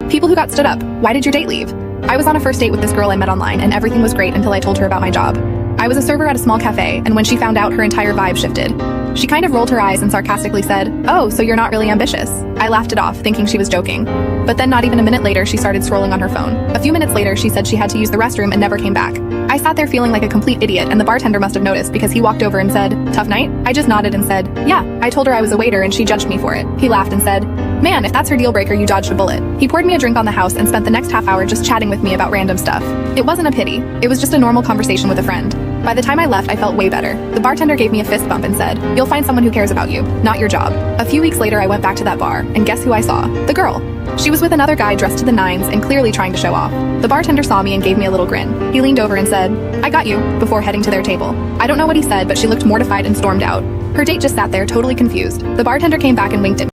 People who got stood up. Why did your date leave? I was on a first date with this girl I met online, and everything was great until I told her about my job. I was a server at a small cafe, and when she found out, her entire vibe shifted. She kind of rolled her eyes and sarcastically said, "Oh, so you're not really ambitious." I laughed it off, thinking she was joking. But then not even a minute later, she started scrolling on her phone. A few minutes later, she said she had to use the restroom and never came back. I sat there feeling like a complete idiot, and the bartender must have noticed because he walked over and said, "Tough night?" I just nodded and said, "Yeah." I told her I was a waiter and she judged me for it. He laughed and said, "Man, if that's her deal breaker, you dodged a bullet." He poured me a drink on the house and spent the next half hour just chatting with me about random stuff. It wasn't a pity. It was just a normal conversation with a friend. By the time I left, I felt way better. The bartender gave me a fist bump and said, "You'll find someone who cares about you, not your job." A few weeks later, I went back to that bar, and guess who I saw? The girl. She was with another guy dressed to the nines and clearly trying to show off. The bartender saw me and gave me a little grin. He leaned over and said, "I got you," before heading to their table. I don't know what he said, but she looked mortified and stormed out. Her date just sat there, totally confused. The bartender came back and winked at me.